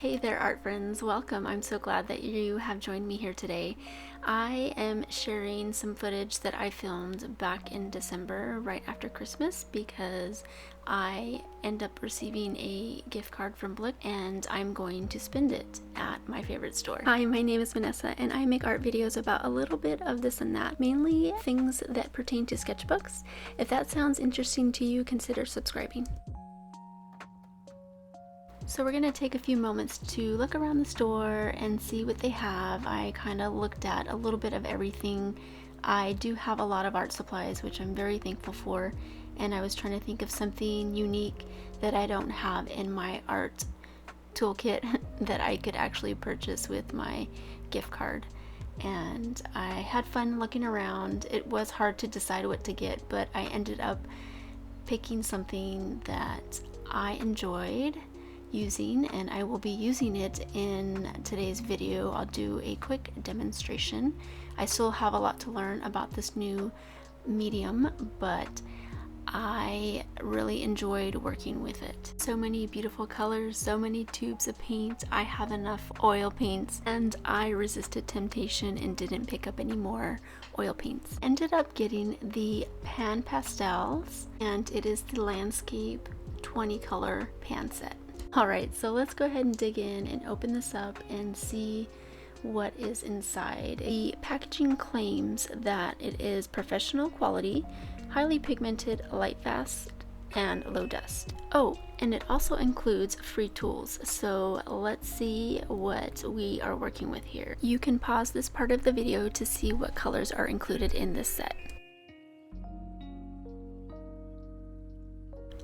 Hey there, art friends. Welcome. I'm so glad that you have joined me here today. I am sharing some footage that I filmed back in December right after Christmas because I end up receiving a gift card from Blick and I'm going to spend it at my favorite store. Hi, my name is Vanessa and I make art videos about a little bit of this and that, mainly things that pertain to sketchbooks. If that sounds interesting to you, consider subscribing. So we're going to take a few moments to look around the store and see what they have. I kind of looked at a little bit of everything. I do have a lot of art supplies, which I'm very thankful for, and I was trying to think of something unique that I don't have in my art toolkit that I could actually purchase with my gift card. And I had fun looking around. It was hard to decide what to get, but I ended up picking something that I enjoyed using, and I will be using it in today's video. I'll do a quick demonstration. I still have a lot to learn about this new medium, but I really enjoyed working with it. So many beautiful colors, so many tubes of paint. I have enough oil paints and I resisted temptation and didn't pick up any more oil paints. Ended up getting the Pan Pastels, and it is the landscape 20 color pan set. Alright, so let's go ahead and dig in and open this up and see what is inside. The packaging claims that it is professional quality, highly pigmented, light fast, and low dust. Oh, and it also includes free tools, so let's see what we are working with here. You can pause this part of the video to see what colors are included in this set.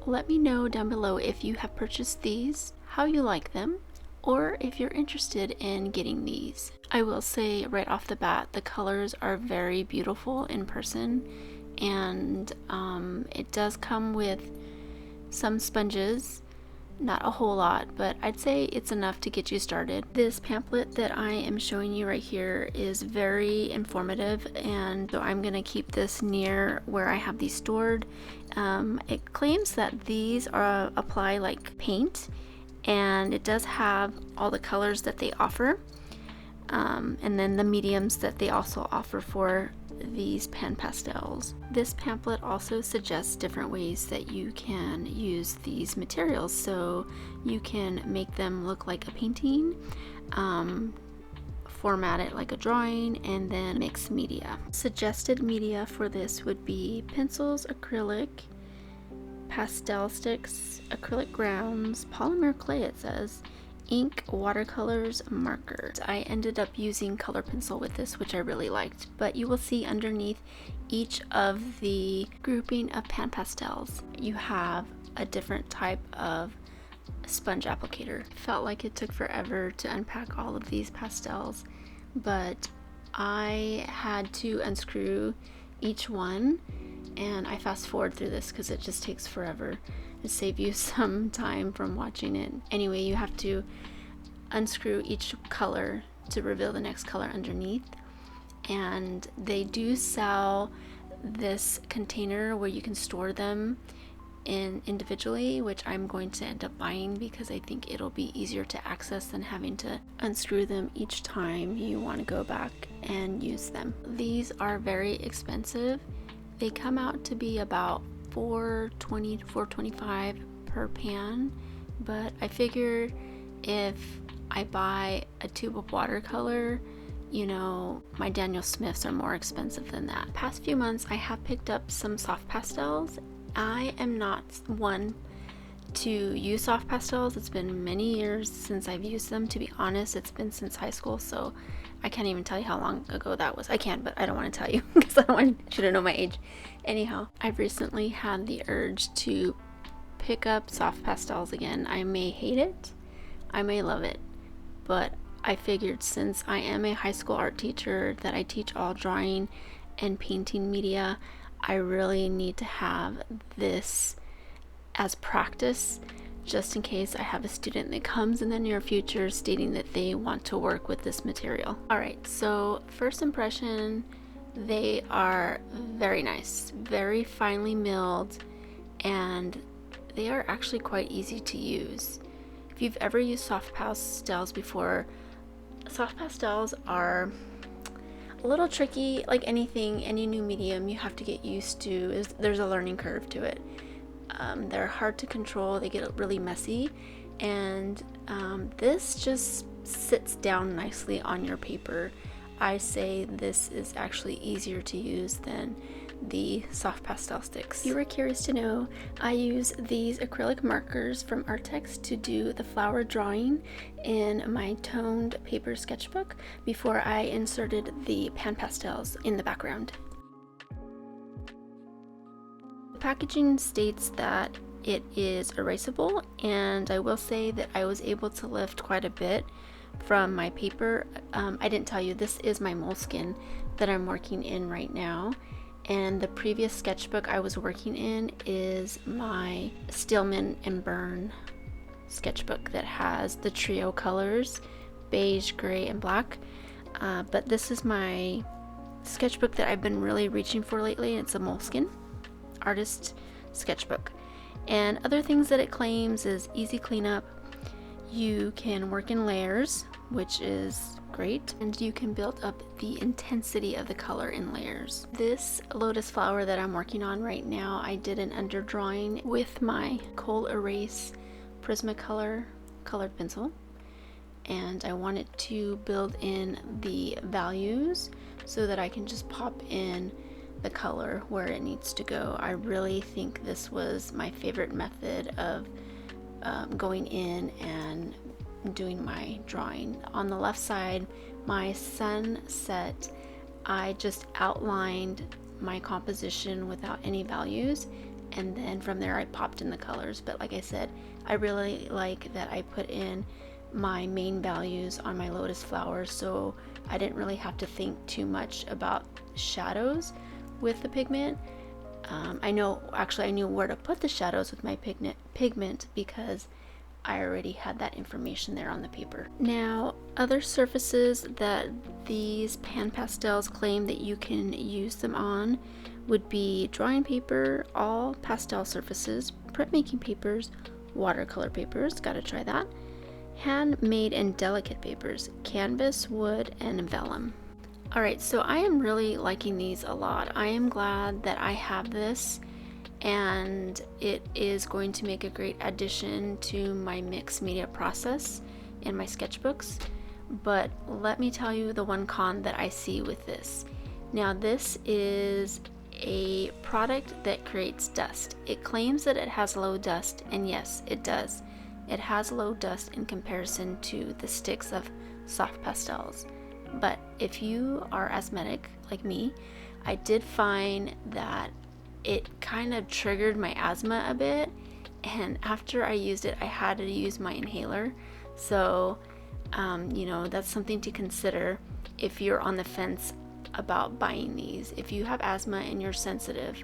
Let me know down below if you have purchased these, how you like them, or if you're interested in getting these. I will say right off the bat, the colors are very beautiful in person, and it does come with some sponges. Not a whole lot, but I'd say it's enough to get you started. This pamphlet that I am showing you right here is very informative, and so I'm gonna keep this near where I have these stored. It claims that these are apply like paint, and it does have all the colors that they offer, and then the mediums that they also offer for these pan pastels. This pamphlet also suggests different ways that you can use these materials, so you can make them look like a painting, format it like a drawing, and then mix media. Suggested media for this would be pencils, acrylic, pastel sticks, acrylic grounds, polymer clay it says, ink, watercolors, markers. I ended up using color pencil with this, which I really liked, but you will see underneath each of the grouping of pan pastels you have a different type of sponge applicator. Felt like it took forever to unpack all of these pastels, but I had to unscrew each one, and I fast forward through this because it just takes forever to save you some time from watching it. Anyway, you have to unscrew each color to reveal the next color underneath, and they do sell this container where you can store them in individually, which I'm going to end up buying because I think it'll be easier to access than having to unscrew them each time you want to go back and use them. These are very expensive. They come out to be about $4.20 to $4.25 per pan, but I figured if I buy a tube of watercolor, you know, my Daniel Smiths are more expensive than that. Past few months I have picked up some soft pastels. I am not one to use soft pastels. It's been many years since I've used them. To be honest, it's been since high school, so I can't even tell you how long ago that was. I can, but I don't want to tell you because I don't want you to know my age. Anyhow, I've recently had the urge to pick up soft pastels again. I may hate it, I may love it, but I figured since I am a high school art teacher that I teach all drawing and painting media, I really need to have this as practice, just in case I have a student that comes in the near future stating that they want to work with this material. Alright, so first impression, they are very nice, very finely milled, and they are actually quite easy to use. If you've ever used soft pastels before, soft pastels are a little tricky. Like anything, any new medium you have to get used to. There's a learning curve to it. They're hard to control, they get really messy, and this just sits down nicely on your paper. I say this is actually easier to use than the soft pastel sticks. If you were curious to know, I use these acrylic markers from Arrtx to do the flower drawing in my toned paper sketchbook before I inserted the Pan Pastels in the background. The packaging states that it is erasable, and I will say that I was able to lift quite a bit from my paper. I didn't tell you, this is my Moleskine that I'm working in right now, and the previous sketchbook I was working in is my Stillman and Birn sketchbook that has the trio colors, beige, gray, and black. But this is my sketchbook that I've been really reaching for lately, and it's a Moleskine artist sketchbook. And other things that it claims is easy cleanup. You can work in layers, which is great, and you can build up the intensity of the color in layers. This lotus flower that I'm working on right now, I did an underdrawing with my Kohl Erase Prismacolor colored pencil, and I wanted to build in the values so that I can just pop in the color where it needs to go. I really think this was my favorite method of going in and doing my drawing. On the left side, my sunset, I just outlined my composition without any values, and then from there I popped in the colors. But like I said, I really like that I put in my main values on my lotus flowers, so I didn't really have to think too much about shadows with the pigment. I knew where to put the shadows with my pigment because I already had that information there on the paper. Now, other surfaces that these Pan Pastels claim that you can use them on would be drawing paper, all pastel surfaces, printmaking papers, watercolor papers, gotta try that, handmade and delicate papers, canvas, wood, and vellum. Alright, so I am really liking these a lot. I am glad that I have this, and it is going to make a great addition to my mixed media process in my sketchbooks. But let me tell you the one con that I see with this. Now, this is a product that creates dust. It claims that it has low dust, and yes, it does. It has low dust in comparison to the sticks of soft pastels. But if you are asthmatic like me, I did find that it kind of triggered my asthma a bit, and after I used it, I had to use my inhaler. So that's something to consider if you're on the fence about buying these. If you have asthma and you're sensitive,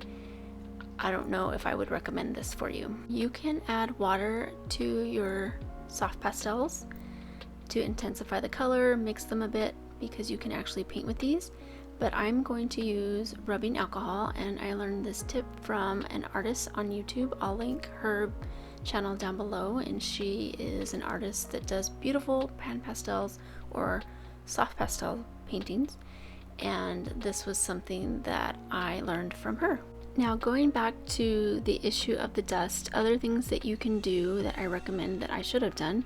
I don't know if I would recommend this for you. You can add water to your soft pastels to intensify the color, mix them a bit, because you can actually paint with these. But I'm going to use rubbing alcohol, and I learned this tip from an artist on YouTube. I'll link her channel down below, and she is an artist that does beautiful pan pastels or soft pastel paintings, and this was something that I learned from her. Now, going back to the issue of the dust, other things that you can do that I recommend that I should have done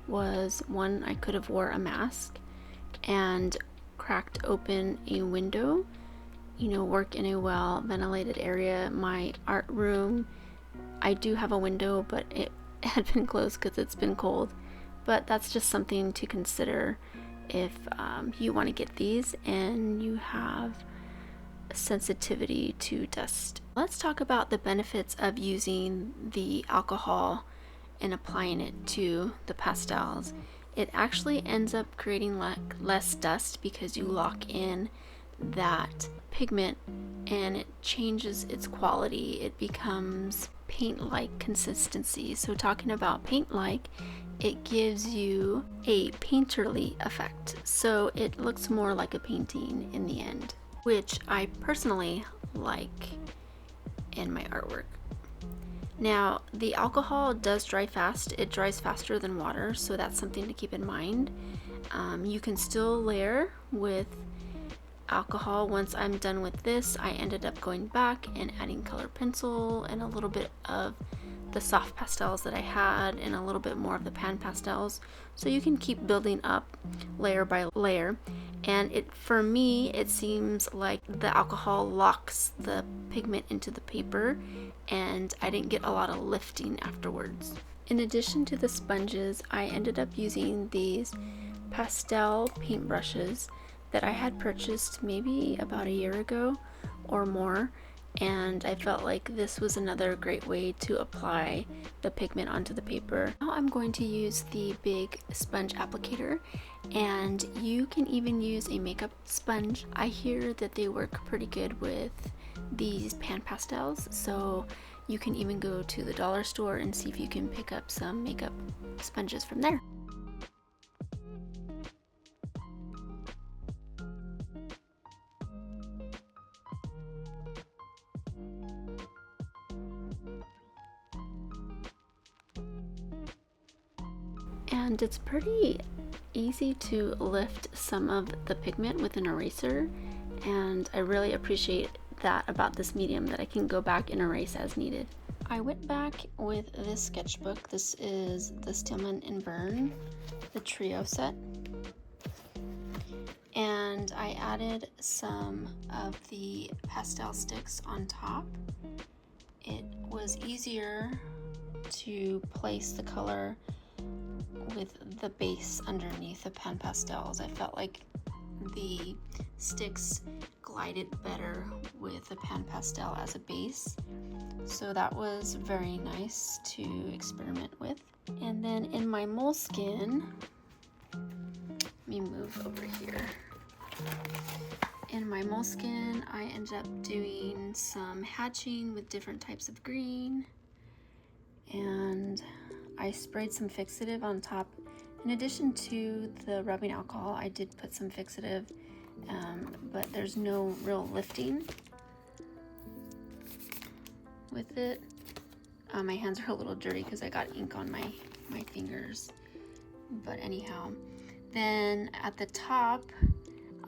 was, one, I could have wore a mask and cracked open a window, work in a well ventilated area. My art room, I do have a window, but it had been closed because it's been cold. But that's just something to consider if you want to get these and you have sensitivity to dust. Let's talk about the benefits of using the alcohol and applying it to the pastels. It actually ends up creating less dust because you lock in that pigment and it changes its quality. It becomes paint-like consistency. So talking about paint-like, it gives you a painterly effect. So it looks more like a painting in the end, which I personally like in my artwork. Now, the alcohol does dry fast. It dries faster than water, so that's something to keep in mind. You can still layer with alcohol. Once I'm done with this, I ended up going back and adding colored pencil and a little bit of the soft pastels that I had and a little bit more of the pan pastels, so you can keep building up layer by layer. And for me, it seems like the alcohol locks the pigment into the paper, and I didn't get a lot of lifting afterwards. In addition to the sponges, I ended up using these pastel paintbrushes that I had purchased maybe about a year ago or more, and I felt like this was another great way to apply the pigment onto the paper. Now I'm going to use the big sponge applicator, and you can even use a makeup sponge. I hear that they work pretty good with these pan pastels, so you can even go to the dollar store and see if you can pick up some makeup sponges from there. And it's pretty easy to lift some of the pigment with an eraser, and I really appreciate that about this medium, that I can go back and erase as needed. I went back with this sketchbook. This is the Stillman and Birn, the trio set, and I added some of the pastel sticks on top. It was easier to place the color with the base underneath the Pan Pastels. I felt like the sticks glided better with the Pan Pastel as a base, so that was very nice to experiment with. And then in my Moleskine, let me move over here. In my Moleskine, I ended up doing some hatching with different types of green, and I sprayed some fixative on top. In addition to the rubbing alcohol, I did put some fixative, but there's no real lifting with it. My hands are a little dirty because I got ink on my fingers, but anyhow. Then at the top,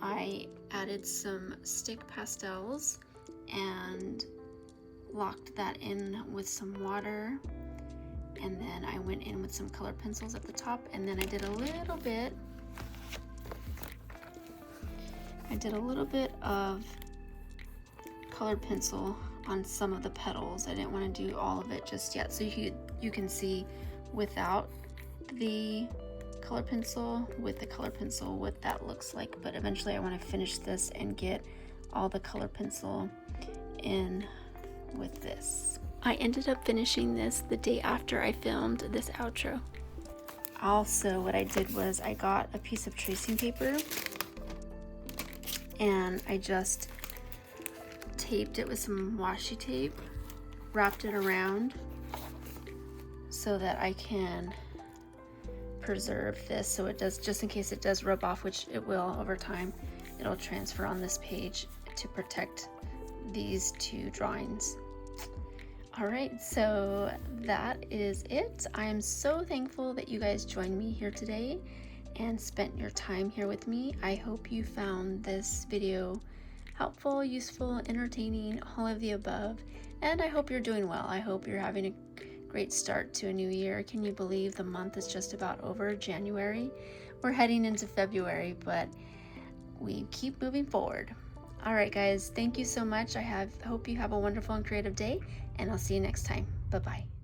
I added some stick pastels and locked that in with some water. And then I went in with some colored pencils at the top, and then I did a little bit of colored pencil on some of the petals. I didn't want to do all of it just yet, so you can see without the color pencil, with the color pencil, what that looks like. But eventually I want to finish this and get all the color pencil in with this. I ended up finishing this the day after I filmed this outro. Also, what I did was I got a piece of tracing paper and I just taped it with some washi tape, wrapped it around so that I can preserve this, so it does, just in case it does rub off, which it will over time, it'll transfer on this page to protect these two drawings. Alright, so that is it. I am so thankful that you guys joined me here today and spent your time here with me. I hope you found this video helpful, useful, entertaining, all of the above, and I hope you're doing well. I hope you're having a great start to a new year. Can you believe the month is just about over? January. We're heading into February, but we keep moving forward. Alright guys, thank you so much. I hope you have a wonderful and creative day, and I'll see you next time. Bye-bye.